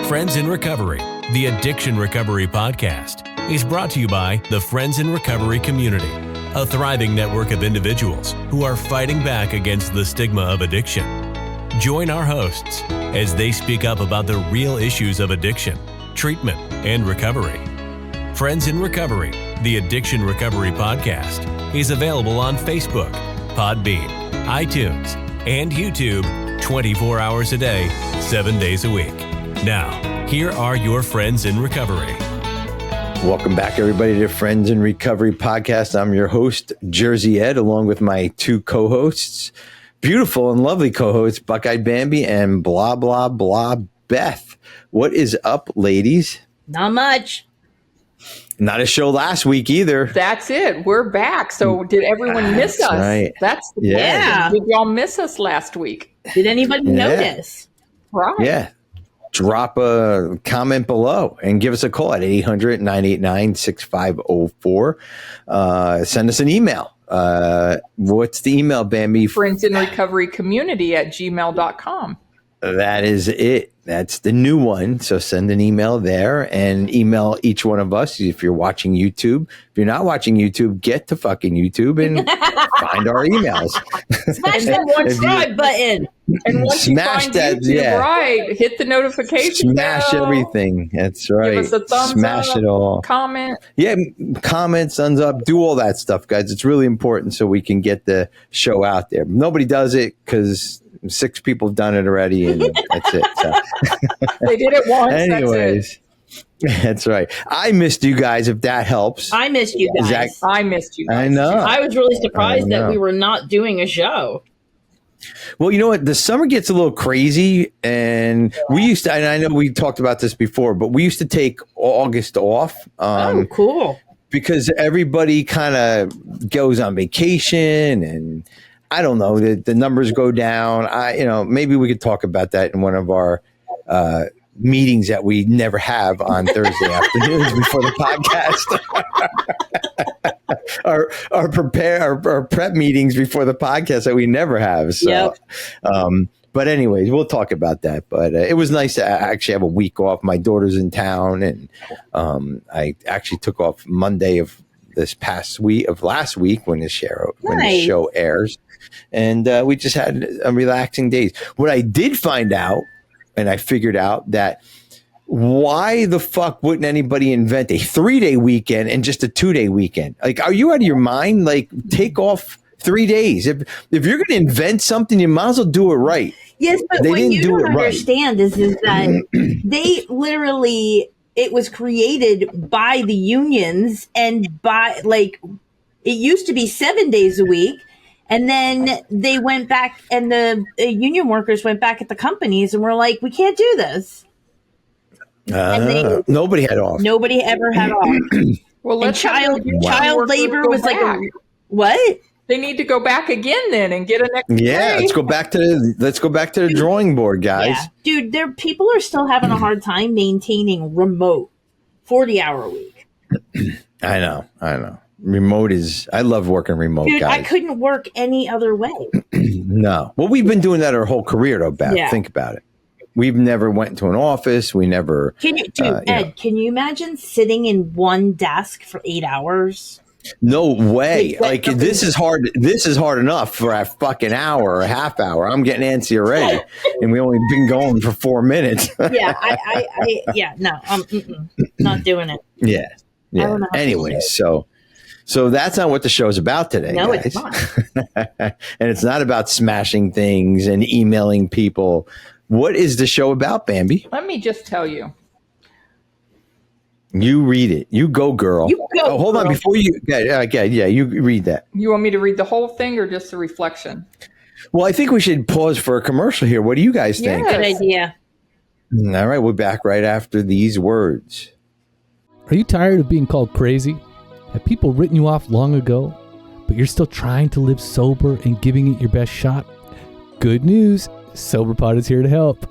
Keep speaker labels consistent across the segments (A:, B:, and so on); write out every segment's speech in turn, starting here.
A: Friends in Recovery, the Addiction Recovery Podcast, is brought to you by the Friends in Recovery community, a thriving network of individuals who are fighting back against the stigma of addiction. Join our hosts as they speak up about the real issues of addiction, treatment, and recovery. Friends in Recovery, the Addiction Recovery Podcast, is available on Facebook, Podbean, iTunes, and YouTube 24 hours a day, 7 days a week. Now, here are your Friends in Recovery.
B: Welcome back, everybody, to Friends in Recovery Podcast. I'm your host, Jersey Ed, along with my two co-hosts, beautiful and lovely co-hosts, Buckeye Bambi and blah, blah, blah, Beth. What is up, ladies?
C: Not much.
B: Not a show last week either.
D: That's it. We're back. So did everyone miss us?
B: Right.
D: That's the
C: Yeah.
D: Did y'all miss us last week?
C: Did anybody notice?
D: Right.
B: Yeah. Drop a comment below and give us a call at 800-989-6504. Send us an email. What's the email, Bambi?
D: Friends in Recovery Community at gmail.com.
B: That is it. That's the new one. So send an email there and email each one of us if you're watching YouTube. If you're not watching YouTube, get to fucking YouTube and find our emails.
C: Smash that one subscribe button.
D: And once
B: Smash
D: you find
B: that,
D: YouTube,
B: yeah.
D: right, hit the notification
B: Smash
D: bell.
B: everything. That's right.
D: Give us a thumbs
B: Smash
D: up,
B: it all.
D: comment.
B: Yeah, comments, thumbs up, do all that stuff, guys. It's really important so we can get the show out there. Nobody does it because 6 people have done it already, and that's it. So.
D: They did it once.
B: Anyways, that's right. I missed you guys, if that helps.
C: I missed you guys.
B: Zach,
D: I missed you guys.
B: I know.
C: I was really surprised
B: I
C: that
B: know.
C: we were not doing a show.
B: Well, you know what? The summer gets a little crazy, and we used to, and I know we talked about this before, but we used to take August off.
C: Oh, cool.
B: Because everybody kind of goes on vacation, and I don't know, the numbers go down. Maybe we could talk about that in one of our meetings that we never have on Thursday afternoons before the podcast. our prep meetings before the podcast that we never have. So,
C: Yep.
B: But anyways, we'll talk about that. But it was nice to actually have a week off. My daughter's in town, and I actually took off Monday of last week when the show airs, and we just had a relaxing days. What I did find out, and I figured out that why the fuck wouldn't anybody invent a 3-day weekend and just a 2-day weekend? Like, are you out of your mind? Like, take off 3 days. If you're going to invent something, you might as well do it right.
C: Yes, but
B: They
C: what
B: didn't
C: you
B: do
C: don't
B: it right.
C: understand is that they literally, it was created by the unions and by, like, it used to be 7 days a week. And then they went back, and the union workers went back at the companies and were like, we can't do this.
B: Nobody had off.
C: Nobody ever had off.
D: Well,
C: And child labor was like, what?
D: They need to go back again then and get an extra
B: Yeah,
D: day.
B: let's go back to the drawing board, guys.
C: Yeah. Dude, people are still having a hard time maintaining remote 40-hour a week.
B: I know. Remote I love working remote,
C: Dude,
B: guys.
C: I couldn't work any other way.
B: No. Well, we've been doing that our whole career, though, Beth.
C: Yeah.
B: Think about it. We've never went into an office. We never.
C: Can you, Ed, can you imagine sitting in one desk for 8 hours?
B: No way.
C: Like,
B: This is hard. This is hard enough for a fucking hour or a half hour. I'm getting antsy already, and we only been going for 4 minutes.
C: Yeah, not doing it.
B: Yeah.
C: I don't know how to
B: Anyways, so that's not what the show's about today,
C: No,
B: guys.
C: it's not.
B: And it's not about smashing things and emailing people. What is the show about, Bambi?
D: Let me just tell you.
B: You read it. You go, girl.
C: You go,
B: hold on.
C: girl.
B: Before you... Yeah, you read that.
D: You want me to read the whole thing or just the reflection?
B: Well, I think we should pause for a commercial here. What do you guys think?
D: Yeah.
C: Good idea.
B: All right, we're back right after these words.
E: Are you tired of being called crazy? Have people written you off long ago, but you're still trying to live sober and giving it your best shot? Good news, SoberPod is here to help.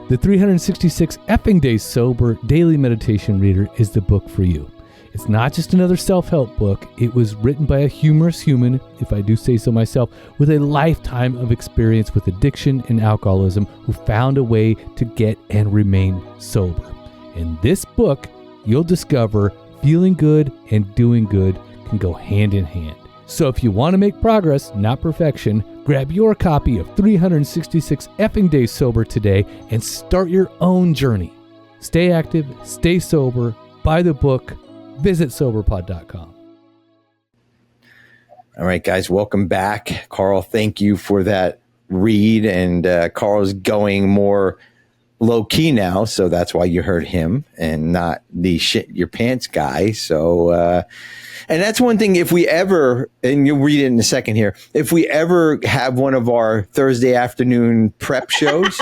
E: The 366 effing days sober daily meditation reader is the book for you. It's not just another self-help book. It was written by a humorous human, if I do say so myself, with a lifetime of experience with addiction and alcoholism who found a way to get and remain sober. In this book, you'll discover feeling good and doing good can go hand in hand. So if you want to make progress, not perfection, grab your copy of 366 effing days sober today and start your own journey. Stay active, stay sober, buy the book, visit soberpod.com.
B: All right, guys, welcome back. Carl, thank you for that read. And Carl's going more low key now, so that's why you heard him and not the shit your pants guy. So, and that's one thing, if we ever, and you'll read it in a second here, if we ever have one of our Thursday afternoon prep shows,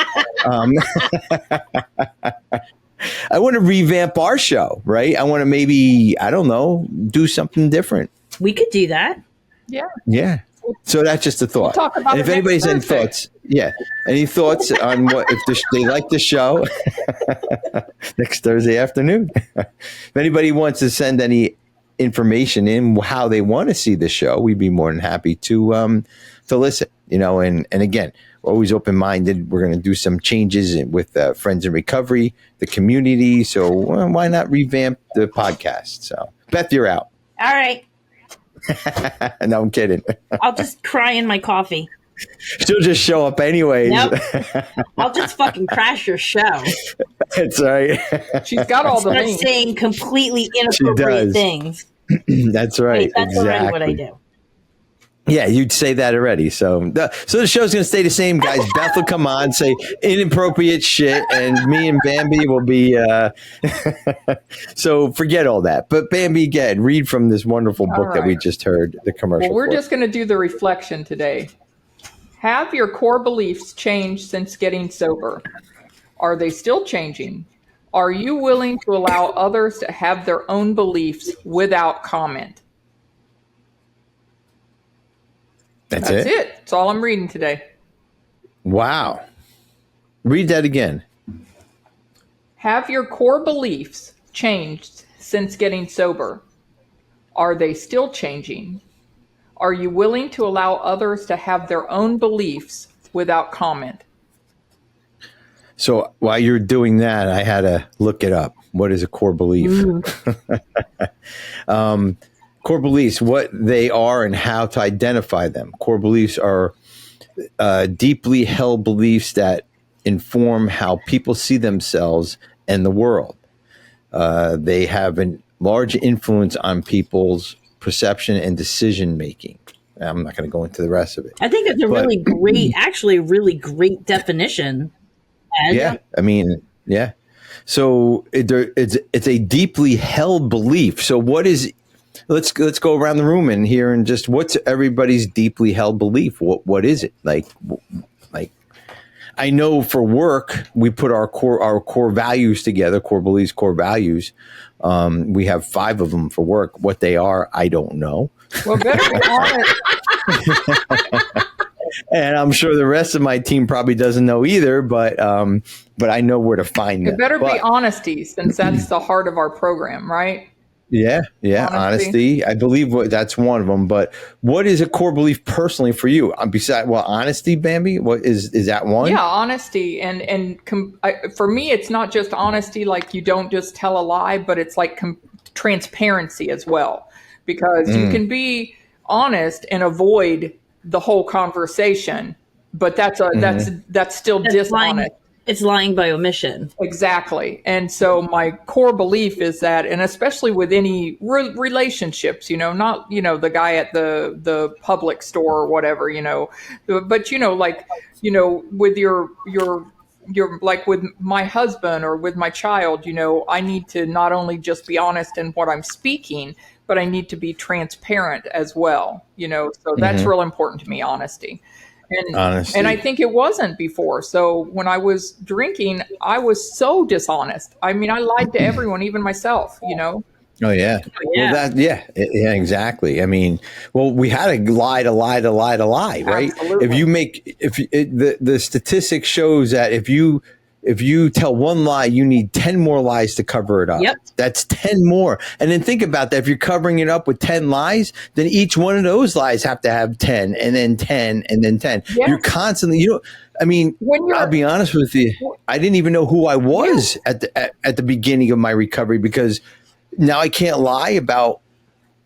B: I want to revamp our show, right? I want to maybe, I don't know, do something different.
C: We could do that.
D: Yeah.
B: Yeah. So that's just a thought.
D: We'll talk about
B: and if
D: it
B: anybody's
D: next
B: any
D: Thursday.
B: thoughts, any thoughts on what if they like the show next Thursday afternoon? If anybody wants to send any information in how they want to see the show, we'd be more than happy to listen. And again, we're always open minded. We're going to do some changes with Friends in Recovery, the community. So why not revamp the podcast? So Beth, you're out.
C: All right.
B: No, I'm kidding.
C: I'll just cry in my coffee.
B: She'll just show up anyways.
C: Nope. I'll just fucking crash your show.
B: That's right.
D: She's got all the
C: Start
D: links.
C: saying completely inappropriate
B: does.
C: things.
B: That's right.
C: Wait, that's
B: exactly.
C: already what I do.
B: Yeah, you'd say that already. So the show's going to stay the same, guys. Beth will come on, say inappropriate shit, and me and Bambi will be. So forget all that. But Bambi, again, read from this wonderful book that we just heard the commercial.
D: Well, we're
B: for.
D: just going to do the reflection today. Have your core beliefs changed since getting sober? Are they still changing? Are you willing to allow others to have their own beliefs without comment?
B: That's
D: That's
B: it.
D: it. That's all I'm reading today.
B: Wow. Read that again.
D: Have your core beliefs changed since getting sober? Are they still changing? Are you willing to allow others to have their own beliefs without comment?
B: So while you're doing that, I had to look it up. What is a core belief? Core beliefs, what they are and how to identify them. Core beliefs are deeply held beliefs that inform how people see themselves and the world. They have a large influence on people's perception and decision making. I'm not going to go into the rest of it.
C: I think that's a really great definition.
B: Yeah, I mean, yeah. So it's a deeply held belief. So what is? Let's go around the room and hear and just what's everybody's deeply held belief? What is it like? I know for work we put our core values together, core beliefs, core values. We have 5 of them for work. What they are, I don't know.
D: Well, better be honest.
B: And I'm sure the rest of my team probably doesn't know either, but I know where to find them.
D: It better be honesty, since that's the heart of our program, right?
B: Yeah. Honesty. I believe that's one of them. But what is a core belief personally for you? Besides, honesty, Bambi. What is that one?
D: Yeah, honesty, for me, it's not just honesty, like you don't just tell a lie, but it's like transparency as well, because you can be honest and avoid the whole conversation, but that's still dishonest.
C: Lying. It's lying by omission.
D: Exactly. And so my core belief is that, and especially with any relationships, not, the guy at the public store or whatever, but, with your like with my husband or with my child, I need to not only just be honest in what I'm speaking, but I need to be transparent as well, so that's real important to me, honesty. And I think it wasn't before. So when I was drinking, I was so dishonest. I mean, I lied to everyone, even myself, Oh,
B: yeah. Well, exactly. I mean, we had to lie, right?
D: Absolutely.
B: The statistic shows that if you if you tell one lie, you need 10 more lies to cover it up.
C: Yep.
B: That's 10 more. And then think about that. If you're covering it up with 10 lies, then each one of those lies have to have 10 and then 10 and then 10.
D: Yeah.
B: You're constantly, I'll be honest with you. I didn't even know who I was at the beginning of my recovery, because now I can't lie about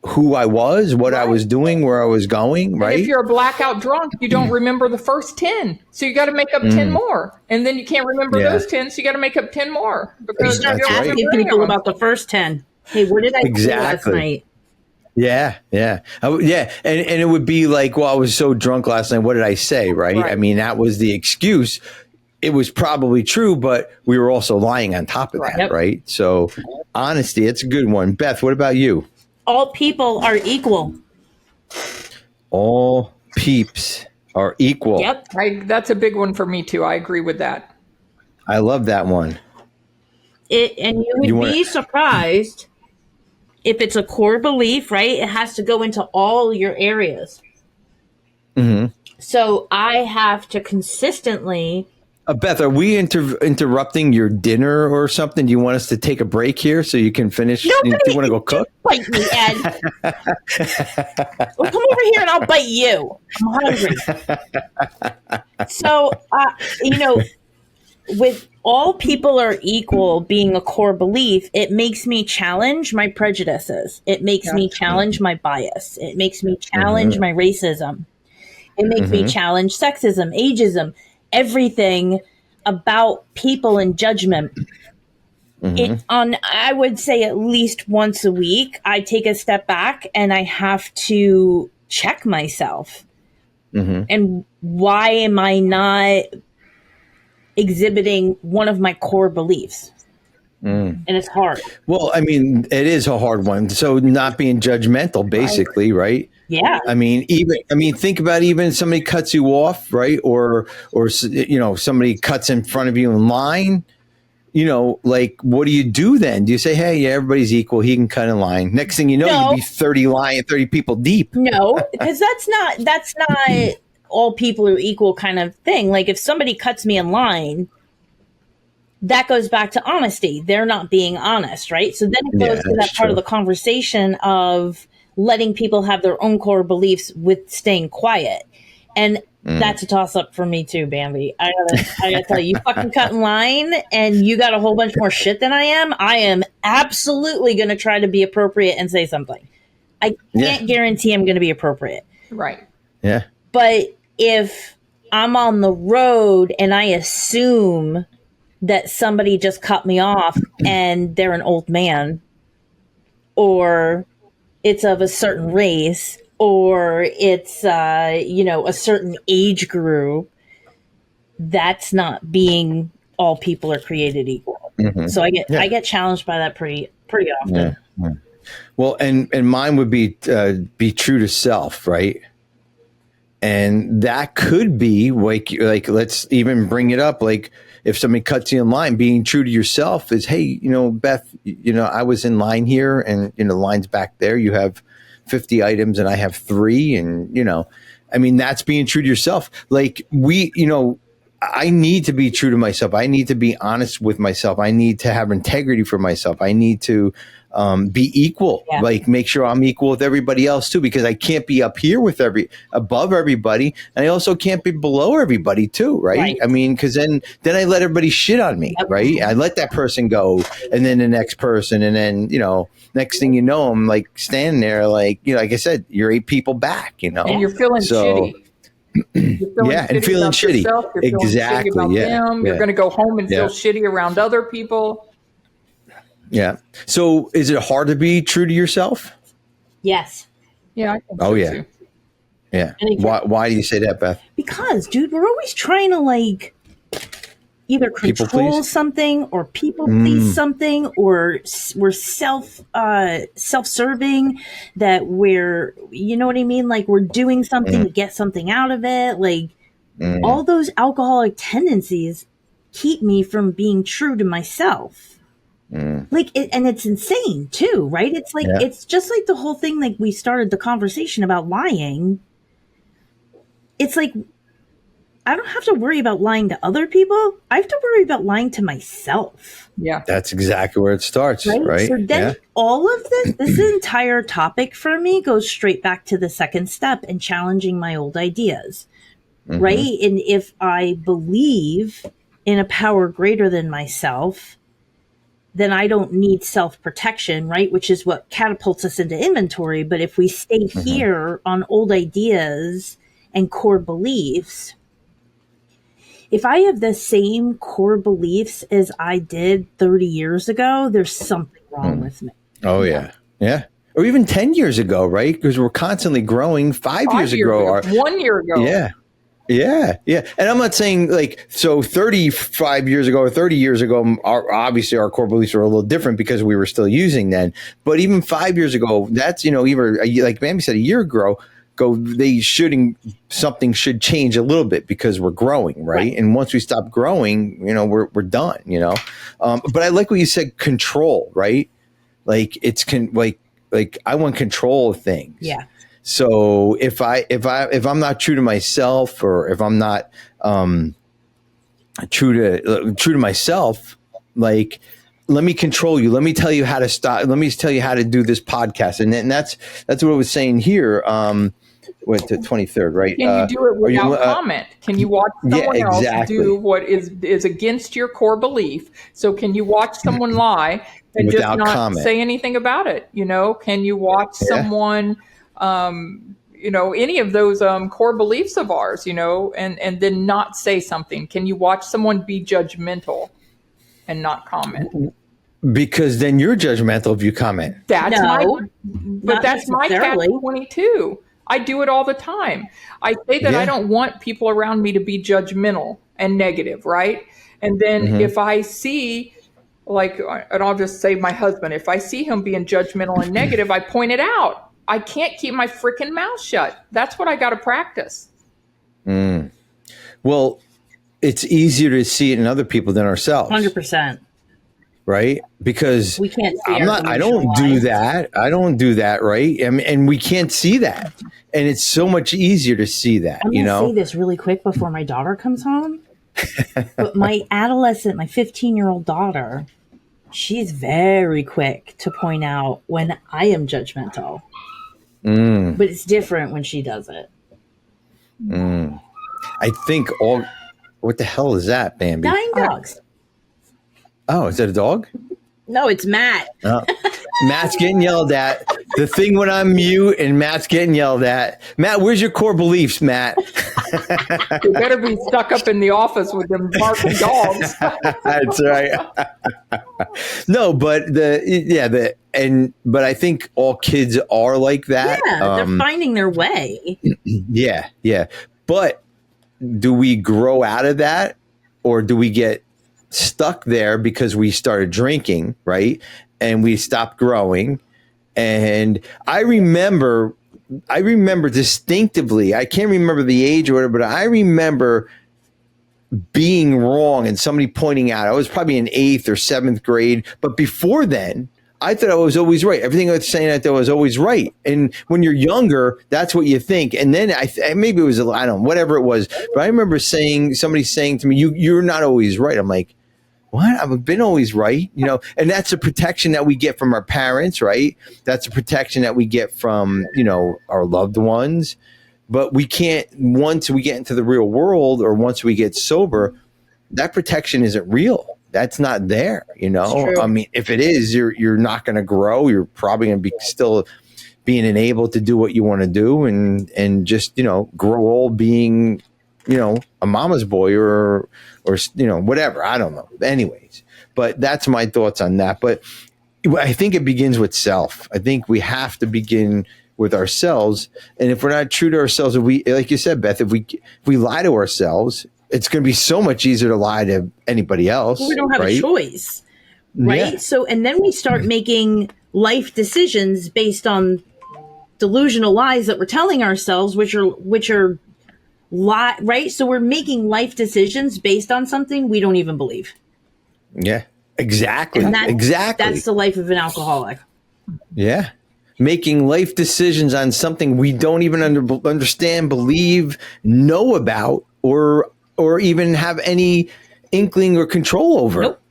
B: who I was, what I was doing, where I was going, right?
D: And if you're a blackout drunk, you don't remember the first 10. So you got to make up 10 more. And then you can't remember those 10, so you got to make up 10 more. Because
C: You start
D: you don't
C: asking
D: remember any
C: people
D: of them.
C: about the first 10. Hey, where did I see last night?
B: Yeah. And it would be like, well, I was so drunk last night. What did I say, right? I mean, that was the excuse. It was probably true, but we were also lying on top of that, right? So honesty, it's a good one. Beth, what about you?
C: All people are equal.
B: All peeps are equal.
C: Yep.
D: That's a big one for me, too. I agree with that.
B: I love that one.
C: And you would be surprised if it's a core belief, right? It has to go into all your areas.
B: Mm-hmm.
C: So I have to consistently...
B: Beth, are we interrupting your dinner or something? Do you want us to take a break here so you can finish? Do you want to go cook?
C: Bite me, Ed. Well, come over here and I'll bite you. I'm hungry. So, with all people are equal being a core belief, it makes me challenge my prejudices. It makes me challenge my bias. It makes me challenge my racism. It makes me challenge sexism, ageism, everything about people and judgment. I would say at least once a week, I take a step back and I have to check myself. And why am I not exhibiting one of my core beliefs? And it's hard.
B: Well, I mean, it is a hard one. So not being judgmental, basically, right?
C: Yeah.
B: I mean, think about even somebody cuts you off, right? Or somebody cuts in front of you in line. Like, what do you do then? Do you say, hey, yeah, everybody's equal, he can cut in line? Next thing you know, you'd be 30 people deep.
C: No, because that's not all people are equal kind of thing. Like, if somebody cuts me in line, that goes back to honesty. They're not being honest, right? So then it goes to that part of the conversation of letting people have their own core beliefs with staying quiet. And that's a toss up for me too, Bambi. I gotta tell you, fucking cut in line and you got a whole bunch more shit than I am absolutely going to try to be appropriate and say something. I can't guarantee I'm going to be appropriate.
D: Right.
B: Yeah.
C: But if I'm on the road and I assume that somebody just cut me off and they're an old man, or it's of a certain race, or it's a certain age group, that's not being all people are created equal. So I get challenged by that pretty often.
B: Yeah. Well, and mine would be true to self, right? And that could be like let's even bring it up, like if somebody cuts you in line, being true to yourself is, hey, Beth, I was in line here, and the line's back there. You have 50 items and I have 3, and that's being true to yourself. Like I need to be true to myself. I need to be honest with myself. I need to have integrity for myself. I need to be equal, like make sure I'm equal with everybody else too, because I can't be up here with above everybody. And I also can't be below everybody too. Right. I mean, cause then I let everybody shit on me. Right. I let that person go, and then the next person. And then, next thing you know, I'm like standing there, like, like I said, you're 8 people back, and
D: you're feeling shitty.
B: And feeling shitty. Exactly.
D: Shitty about them. You're going to go home and feel shitty around other people.
B: Yeah. So is it hard to be true to yourself?
C: Yes.
D: Yeah. I think so too.
B: Yeah. Why do you say that, Beth?
C: Because, dude, we're always trying to either control something or people please something, or we're self-serving, that we're, you know what I mean? Like, we're doing something to get something out of it. Like, all those alcoholic tendencies keep me from being true to myself. Like, and it's insane too, right? It's like, it's just like the whole thing, like we started the conversation about lying. It's like, I don't have to worry about lying to other people. I have to worry about lying to myself.
D: Yeah.
B: That's exactly where it starts, right?
C: So then all of this entire topic for me goes straight back to the second step and challenging my old ideas, right? And if I believe in a power greater than myself, then I don't need self-protection, right? Which is what catapults us into inventory. But if we stay here on old ideas and core beliefs, if I have the same core beliefs as I did 30 years ago, there's something wrong with me.
B: Oh, yeah. Yeah. Or even 10 years ago, right? Because we're constantly growing. 5 years ago.
D: 1 year ago.
B: Yeah. Yeah. Yeah. And I'm not saying like, so 35 years ago or 30 years ago, obviously our core beliefs were a little different because we were still using then. But even 5 years ago, that's, even like Mammy said, a year ago, something should change a little bit because we're growing, right? And once we stop growing, we're done, but I like what you said, control, right? Like like I want control of things.
C: Yeah.
B: So if I'm not true to myself, or if I'm not true to myself, like, let me control you. Let me tell you how to stop. Let me tell you how to do this podcast. And that's what I was saying here. With the 23rd, right?
D: Can you do it without comment? Can you watch someone else do what is against your core belief? So can you watch someone lie and
B: without
D: just not
B: comment.
D: say anything about it? Can you watch someone, any of those core beliefs of ours, and then not say something? Can you watch someone be judgmental and not comment?
B: Because then you're judgmental if you comment.
D: That's
C: No,
D: my catch-22. I do it all the time. I say that I don't want people around me to be judgmental and negative, right? And then if I see, and I'll just say my husband, if I see him being judgmental and negative, I point it out. I can't keep my freaking mouth shut. That's what I got to practice.
B: Well, it's easier to see it in other people than ourselves.
C: 100%.
B: Right? Because
C: we can't see
B: I don't do that. I don't do that, right? And we can't see that. And it's so much easier to see that,
C: I'm going to say this really quick before my daughter comes home. But my 15-year-old daughter, she's very quick to point out when I am judgmental. But it's different when she does it.
B: I think what the hell is that, Bambi?
C: Dying dogs.
B: Oh, is that a dog?
C: No, it's Matt.
B: Matt's getting yelled at. The thing when I'm mute and Matt's getting yelled at. Matt, where's your core beliefs, Matt?
D: You better be stuck up in the office with them barking dogs.
B: That's right. No, but but I think all kids are like that.
C: Yeah, they're finding their way.
B: Yeah. But do we grow out of that, or do we get stuck there because we started drinking, right? And we stopped growing. And I remember distinctively, I can't remember the age or whatever, but I remember being wrong and somebody pointing out. I was probably in 8th or 7th grade. But before then, I thought I was always right. Everything I was saying, I thought I was always right. And when you're younger, that's what you think. And then maybe it was, I don't know, whatever it was. But I remember somebody saying to me, you're not always right. I'm like, what? I've been always right, and that's a protection that we get from our parents, right? That's a protection that we get from, our loved ones. But we can't, once we get into the real world or once we get sober, that protection isn't real. That's not there, I mean, if it is, you're not going to grow. You're probably going to be still being enabled to do what you want to do and just, grow old being, a mama's boy or whatever. I don't know. Anyways, but that's my thoughts on that. But I think it begins with self. I think we have to begin with ourselves. And if we're not true to ourselves, if we, like you said, Beth, if we lie to ourselves, it's going to be so much easier to lie to anybody else.
C: We don't have a choice, right?
B: Yeah.
C: So, and then we start making life decisions based on delusional lies that we're telling ourselves, which are right? So we're making life decisions based on something we don't even believe.
B: Yeah, exactly.
C: Exactly. That's the life of an alcoholic.
B: Yeah. Making life decisions on something we don't even understand, believe, know about, or or even have any inkling or control over.
C: Nope.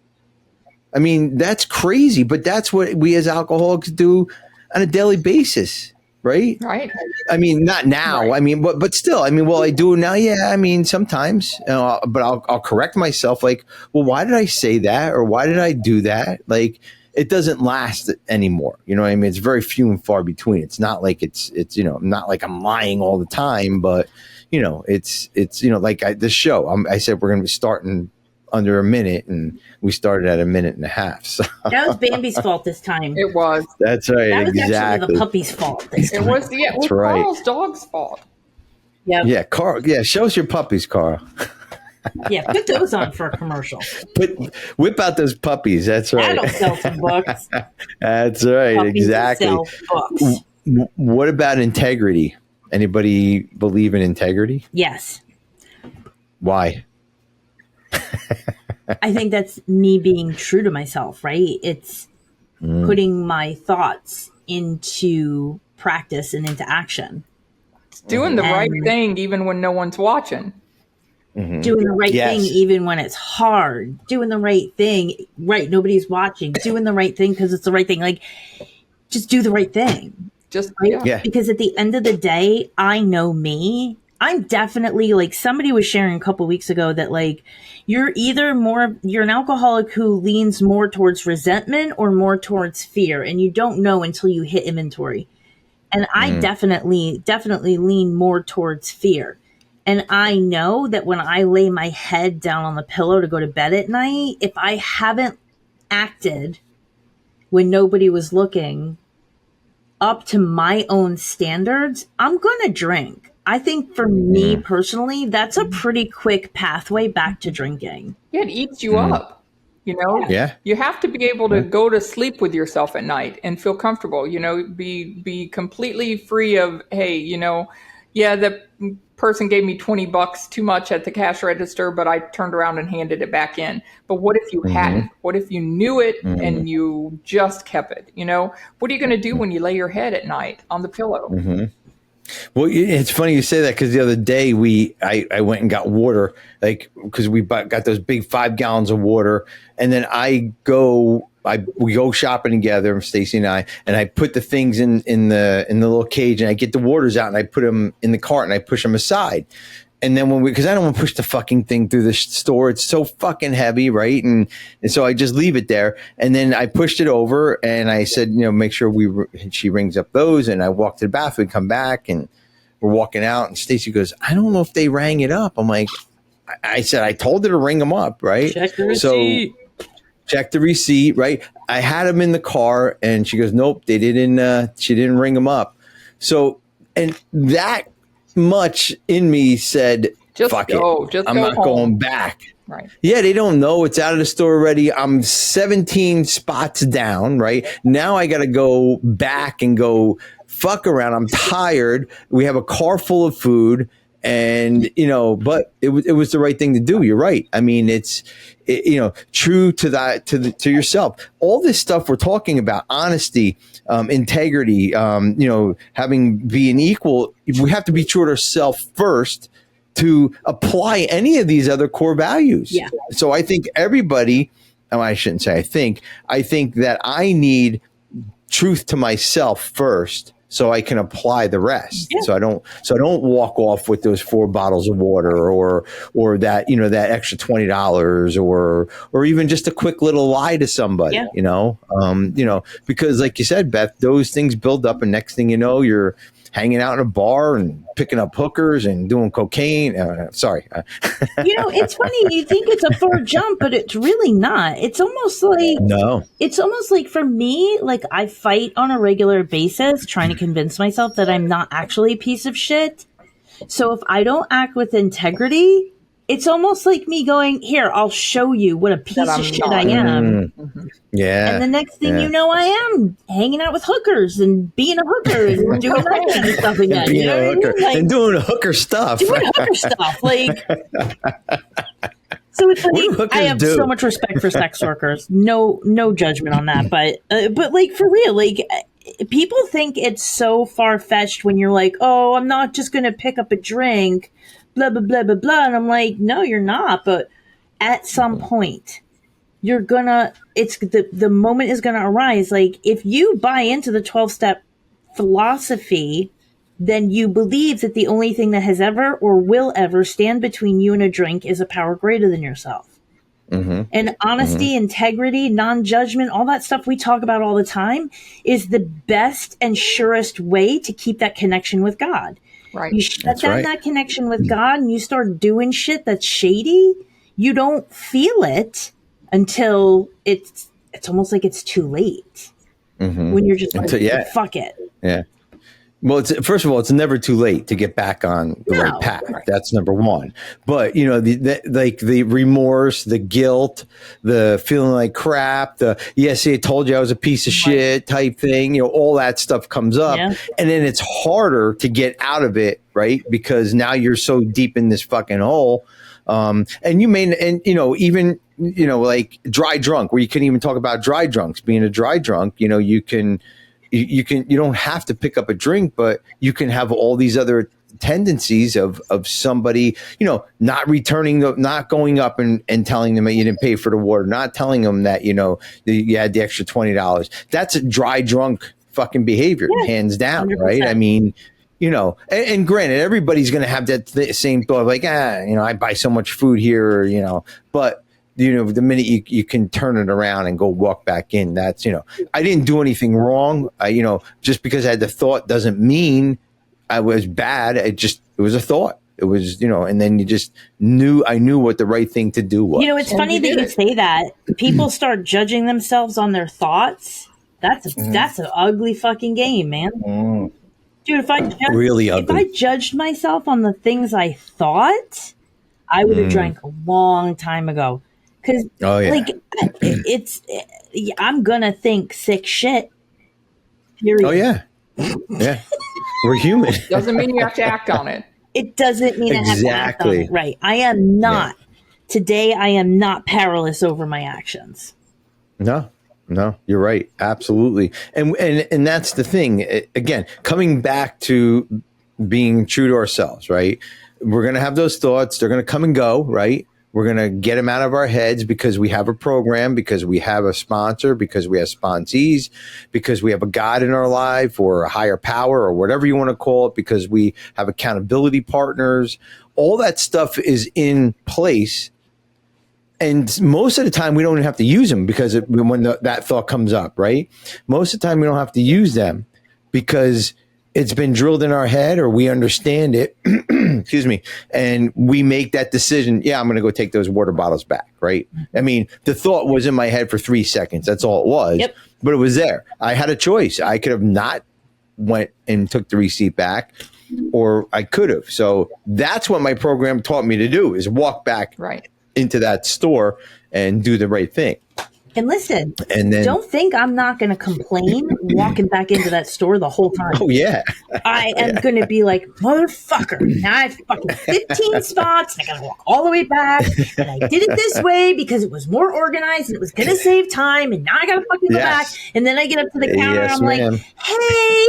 B: I mean, that's crazy, but that's what we as alcoholics do on a daily basis, right?
D: Right.
B: I mean, not now.
D: Right.
B: I mean, but still, I mean, well, I do now. Yeah. I mean, sometimes, but I'll correct myself. Like, well, why did I say that? Or why did I do that? Like, it doesn't last anymore. You know what I mean? It's very few and far between. It's not like it's, not like I'm lying all the time, but it's, like this show, I said, we're going to be starting under a minute, and we started at a minute and a half. So
C: That was Bambi's fault this time.
D: It was.
B: that's right.
C: That was
B: exactly.
C: actually the puppy's fault this
D: It
C: time.
D: was. Yeah, it was
B: right.
D: Carl's dog's fault.
C: Yep.
B: Yeah. Carl. Yeah. Show us your puppies, Carl.
C: Yeah, put those on for a commercial.
B: Whip out those puppies. That's right.
C: That'll sell some books.
B: That's right.
C: Puppies
B: Exactly.
C: sell books.
B: What about integrity? Anybody believe in integrity?
C: Yes.
B: Why?
C: I think that's me being true to myself, right? It's putting my thoughts into practice and into action.
D: It's doing the right thing even when no one's watching.
C: Doing the right
B: Yes.
C: thing even when it's hard. Doing the right thing, right? Nobody's watching. Doing the right thing because it's the right thing. Like, just do the right thing.
D: Just
C: Right?
B: Yeah.
C: Because at the end of the day, I know me. I'm definitely like, somebody was sharing a couple weeks ago that like, you're an alcoholic who leans more towards resentment or more towards fear. And you don't know until you hit inventory. And I definitely lean more towards fear. And I know that when I lay my head down on the pillow to go to bed at night, if I haven't acted when nobody was looking up to my own standards, I'm going to drink. I think for me personally, that's a pretty quick pathway back to drinking.
D: Yeah, it eats you up.
B: Yeah.
D: You have to be able to go to sleep with yourself at night and feel comfortable. Be completely free of, hey, yeah, the person gave me $20 too much at the cash register, but I turned around and handed it back in. But what if you hadn't? What if you knew it and you just kept it? What are you going to do when you lay your head at night on the pillow?
B: Well, it's funny you say that, because the other day I went and got water, like, because we got those big 5 gallons of water, and then we go shopping together, Stacy and I put the things in the little cage, and I get the waters out and I put them in the cart and I push them aside. And then because I don't want to push the fucking thing through the store, it's so fucking heavy, right? And so I just leave it there. And then I pushed it over, and I said, make sure she rings up those. And I walk to the bathroom, come back, and we're walking out. And Stacy goes, I don't know if they rang it up. I'm like, I said, I told her to ring them up, right?
C: Check the receipt.
B: So check the receipt, right? I had them in the car, and she goes, nope, they didn't. She didn't ring them up. So, and that much in me said,
D: Just
B: fuck
D: go.
B: it.
D: Just
B: I'm
D: go
B: not
D: home.
B: going back.
D: Right.
B: Yeah, they don't know. It's out of the store already. I'm 17 spots down, right? Now I got to go back and go fuck around. I'm tired. We have a car full of food, and but it was the right thing to do. You're right. I mean, it's true to that, to yourself. All this stuff we're talking about, honesty, integrity, being equal. We have to be true to ourselves first to apply any of these other core values.
C: Yeah.
B: So I think everybody, I shouldn't say I think that I need truth to myself first, so I can apply the rest.
C: Yeah.
B: So I don't walk off with those 4 bottles of water or that, that extra $20 or even just a quick little lie to somebody, because like you said, Beth, those things build up, and next thing you know, you're hanging out in a bar and picking up hookers and doing cocaine. Sorry.
C: It's funny. You think it's a far jump, but it's really not. It's almost like,
B: No.
C: It's almost like, for me, like, I fight on a regular basis trying to convince myself that I'm not actually a piece of shit. So if I don't act with integrity, it's almost like me going, here, I'll show you what a piece of shit I am.
B: Yeah.
C: And the next thing you know, I am hanging out with hookers and being a hooker and doing that kind of stuff again.
B: And being a hooker and doing hooker stuff.
C: Doing hooker stuff. Like, so it's like, I have so much respect for sex workers. No judgment on that. But like, for real, like, people think it's so far-fetched when you're like, oh, I'm not just going to pick up a drink blah, blah, blah, blah, blah. And I'm like, no, you're not. But at some point, you're gonna, it's the moment is gonna arise. Like, if you buy into the 12-step philosophy, then you believe that the only thing that has ever or will ever stand between you and a drink is a power greater than yourself. And honesty, integrity, non-judgment, all that stuff we talk about all the time is the best and surest way to keep that connection with God.
D: Right.
C: You shut down that connection with God and you start doing shit that's shady, you don't feel it until it's almost like it's too late. When you're just like, fuck it.
B: Yeah. Well, first of all, it's never too late to get back on the right path. That's number one. But, you know, the remorse, the guilt, the feeling like crap, see, I told you I was a piece of shit type thing, you know, all that stuff comes up. Yeah. And then it's harder to get out of it, right? Because now you're so deep in this fucking hole. And you know, even, you know, like dry drunk, where you can even talk about dry drunks. Being a dry drunk, you know, you don't have to pick up a drink, but you can have all these other tendencies of somebody, you know, not going up and telling them that you didn't pay for the water, not telling them that, you know, you had the extra $20. That's a dry drunk fucking behavior, hands down, 100%. Right? I mean, you know, and granted, everybody's going to have that same thought of like, you know, I buy so much food here, you know, but you know, the minute you can turn it around and go walk back in, that's, you know, I didn't do anything wrong. You know, just because I had the thought doesn't mean I was bad. It was a thought. It was, you know, and then I knew what the right thing to do was.
C: You know, it's funny that you say that. People start judging themselves on their thoughts. That's an ugly fucking game, man. Dude, if I judged myself on the things I thought, I would have drank a long time ago. Because, like, I'm going to think sick shit. Period.
B: Oh, yeah. Yeah. We're human.
D: Doesn't mean you have to act on it.
C: It doesn't mean I have to act on it. Right. I am not. Yeah. Today, I am not powerless over my actions.
B: No, you're right. Absolutely. And that's the thing. Again, coming back to being true to ourselves, right? We're going to have those thoughts. They're going to come and go, right? We're going to get them out of our heads because we have a program, because we have a sponsor, because we have sponsees, because we have a God in our life or a higher power or whatever you want to call it, because we have accountability partners. All that stuff is in place. And most of the time we don't even have to use them because when that thought comes up, right? Most of the time we don't have to use them because it's been drilled in our head or we understand it, excuse me, and we make that decision, I'm going to go take those water bottles back, right? I mean, the thought was in my head for 3 seconds. That's all it was, but it was there. I had a choice. I could have not went and took the receipt back, or I could have. So that's what my program taught me to do, is walk back into that store and do the right thing.
C: And listen, don't think I'm not going to complain walking back into that store the whole time.
B: Oh, yeah.
C: I am going to be like, motherfucker, now I have fucking 15 spots. And I got to walk all the way back. And I did it this way because it was more organized and it was going to save time. And now I got to fucking go back. And then I get up to the counter and I'm like, hey.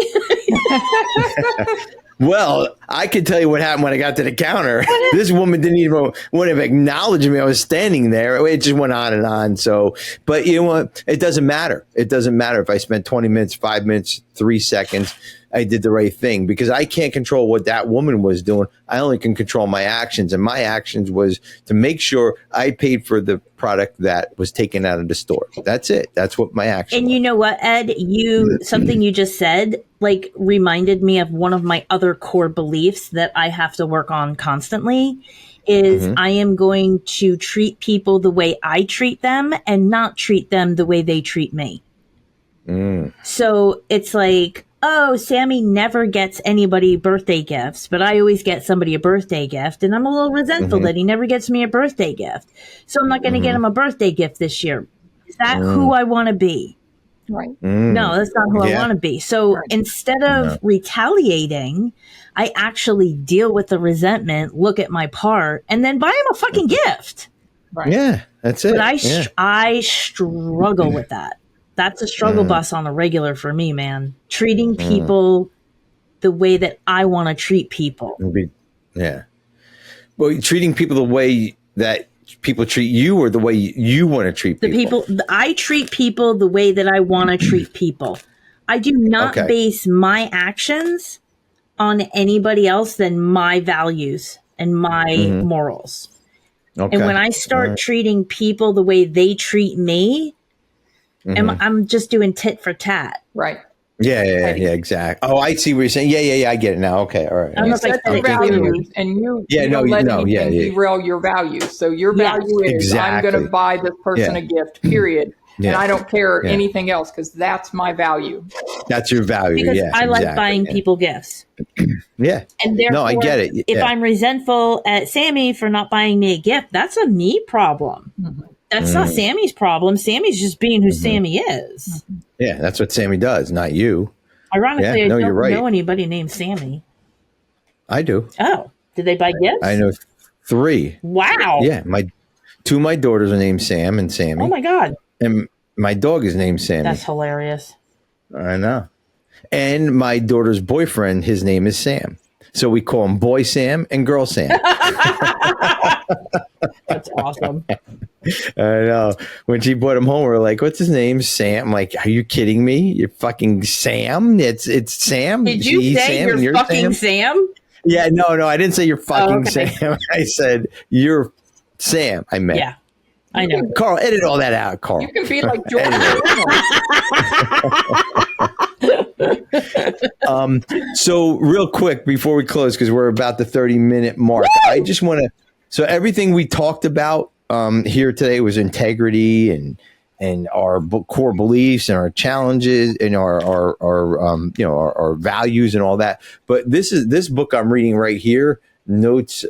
B: Well, I can tell you what happened when I got to the counter. This woman didn't even want to acknowledge me. I was standing there. It just went on and on. So, but you know what? It doesn't matter. It doesn't matter if I spent 20 minutes, 5 minutes, 3 seconds. I did the right thing because I can't control what that woman was doing. I only can control my actions. And my actions was to make sure I paid for the product that was taken out of the store. That's it. That's what my action was.
C: You know what, Ed? Something you just said, like, reminded me of one of my other core beliefs that I have to work on constantly is I am going to treat people the way I treat them and not treat them the way they treat me. So it's like, oh, Sammy never gets anybody birthday gifts, but I always get somebody a birthday gift. And I'm a little resentful that he never gets me a birthday gift. So I'm not going to get him a birthday gift this year. Is that who I want to be?
D: Right.
C: No, that's not who I want to be. So instead of retaliating, I actually deal with the resentment, look at my part, and then buy him a fucking gift.
B: Right. Yeah, that's it.
C: But I struggle with that. That's a struggle bus on the regular for me, man. Treating people the way that I want to treat people.
B: Yeah. Well, treating people the way that people treat you, or the way you want to treat people?
C: I treat people the way that I want to treat people. I do not
B: Okay.
C: base my actions on anybody else than my values and my morals.
B: Okay.
C: And when I start treating people the way they treat me, I'm just doing tit for tat.
D: Right.
B: Yeah, exactly. Oh, I see what you're saying. Yeah, I get it now. Okay, all right.
C: I don't know if I
D: Set
C: said
D: your
C: it clearly.
D: values, and you don't let anything derail your values. So your value is,
B: Exactly.
D: I'm going to buy this person a gift, period.
B: Yeah.
D: And I don't care anything else, because that's my value.
B: That's your value.
C: Because
B: yeah,
C: I like
B: exactly.
C: buying people gifts.
B: Yeah.
C: And therefore,
B: no, I get it.
C: If I'm resentful at Sammy for not buying me a gift, that's a me problem. That's not Sammy's problem. Sammy's just being who Sammy is.
B: Yeah, that's what Sammy does, not you.
C: Ironically, I don't
B: you're right.
C: know anybody named Sammy.
B: I do.
C: Oh, did they buy gifts?
B: I know 3.
C: Wow.
B: Yeah, 2 of my daughters are named Sam and Sammy.
C: Oh my God.
B: And my dog is named Sammy.
C: That's hilarious.
B: I know. And my daughter's boyfriend, his name is Sam. So we call him Boy Sam and Girl Sam.
C: That's awesome.
B: I know. When she brought him home, we were like, "What's his name?" Sam. I'm like, "Are you kidding me? You're fucking Sam. It's Sam."
C: Did you say
B: Sam
C: you're fucking Sam?
B: Yeah, no, I didn't say you're fucking
C: okay.
B: Sam. I said you're Sam. I meant.
C: Yeah, I know.
B: Carl, edit all that out, Carl.
D: You can be like George.
B: So real quick before we close, because we're about the 30-minute mark, I just want to. So everything we talked about here today was integrity and our core beliefs and our challenges and our values and all that. But this book I'm reading right here, Notes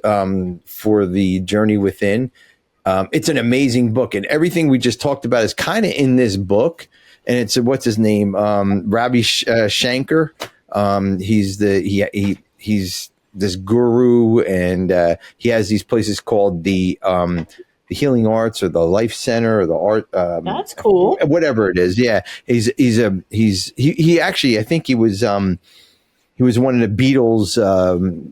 B: for the Journey Within. It's an amazing book, and everything we just talked about is kind of in this book. And it's what's his name, Ravi Shankar. He's this guru, and he has these places called the Healing Arts or the Life Center or the Art.
C: That's cool.
B: Whatever it is, yeah. He actually, I think he was one of the Beatles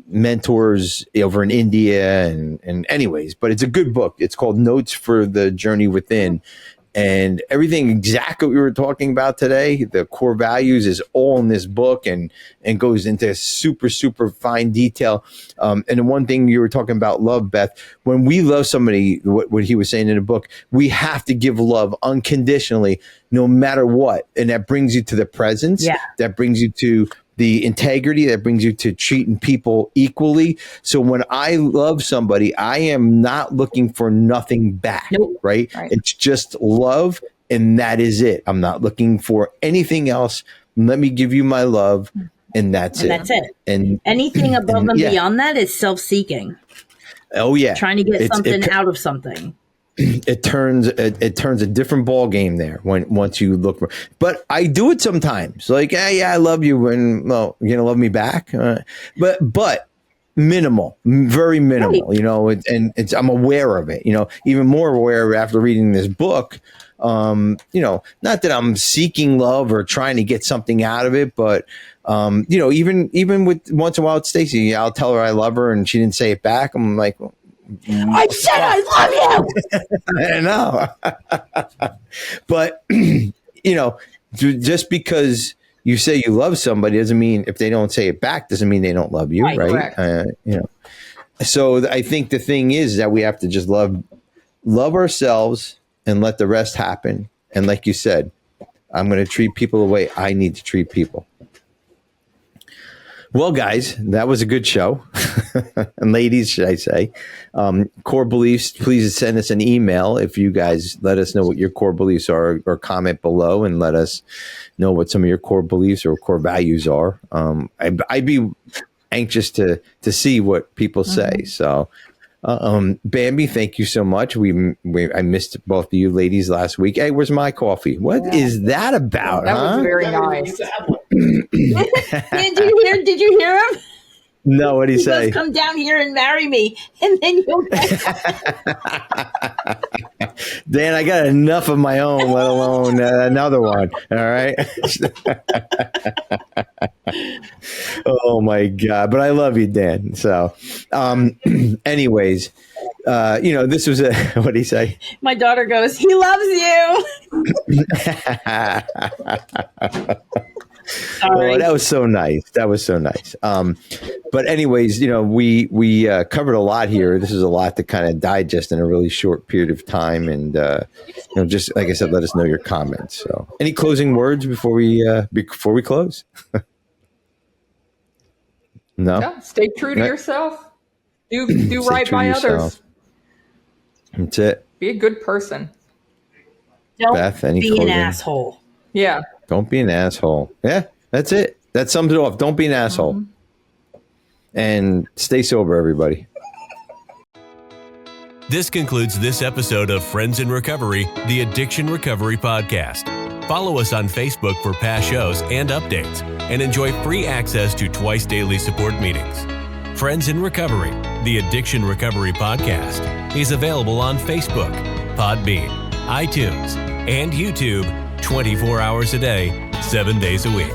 B: mentors over in India, and anyways. But it's a good book. It's called Notes for the Journey Within. And everything exactly what we were talking about today, the core values, is all in this book and goes into super, super fine detail. And the one thing you were talking about, love, Beth, when we love somebody, what he was saying in the book, we have to give love unconditionally, no matter what. And that brings you to the presence.
C: Yeah.
B: That brings you to the integrity, that brings you to treating people equally. So when I love somebody, I am not looking for nothing back, right? It's just love, and that is it. I'm not looking for anything else. Let me give you my love, and that's it.
C: That's it.
B: And
C: anything above and beyond that is self-seeking.
B: Oh yeah,
C: trying to get something out of something.
B: It turns a different ball game there once you look for. But I do it sometimes. Like, hey, yeah, I love you, and well, you're gonna love me back. But minimal, very minimal. Right. You know, it's I'm aware of it. You know, even more aware after reading this book. You know, not that I'm seeking love or trying to get something out of it, but you know, even with once in a while with Stacy, I'll tell her I love her, and she didn't say it back. I'm like,
C: I said I love
B: you. I know. But, you know, just because you say you love somebody doesn't mean, if they don't say it back, doesn't mean they don't love you, right? You know. So I think the thing is that we have to just love ourselves and let the rest happen. And like you said, I'm going to treat people the way I need to treat people. Well, guys, that was a good show. And ladies, should I say. Core beliefs, please send us an email if you guys let us know what your core beliefs are, or comment below and let us know what some of your core beliefs or core values are. I'd be anxious to see what people say. So, Bambi, thank you so much. I missed both of you ladies last week. Hey, where's my coffee? What is that about?
D: That was very nice.
C: Did you hear him?
B: No, what did he say?
C: Come down here and marry me, and then you'll.
B: Dan, I got enough of my own, let alone another one. All right. Oh my God. But I love you, Dan. So, anyways, this was what'd he say?
C: My daughter goes, he loves you. Sorry.
B: Oh, that was so nice. That was so nice. But anyways, we covered a lot here. This is a lot to kind of digest in a really short period of time. And, just like I said, let us know your comments. So any closing words before we close? No.
D: Yeah, stay true to yourself. Do right by others.
B: That's it.
D: Be a good person.
C: Don't
B: Beth, any
C: be
B: closing?
C: an asshole.
D: Yeah.
B: Don't be an asshole. Yeah, that's it. That sums it off. Don't be an asshole. Mm-hmm. And stay sober, everybody.
A: This concludes this episode of Friends in Recovery, the Addiction Recovery Podcast. Follow us on Facebook for past shows and updates, and enjoy free access to twice daily support meetings. Friends in Recovery, the Addiction Recovery Podcast, is available on Facebook, Podbean, iTunes, and YouTube 24 hours a day, 7 days a week.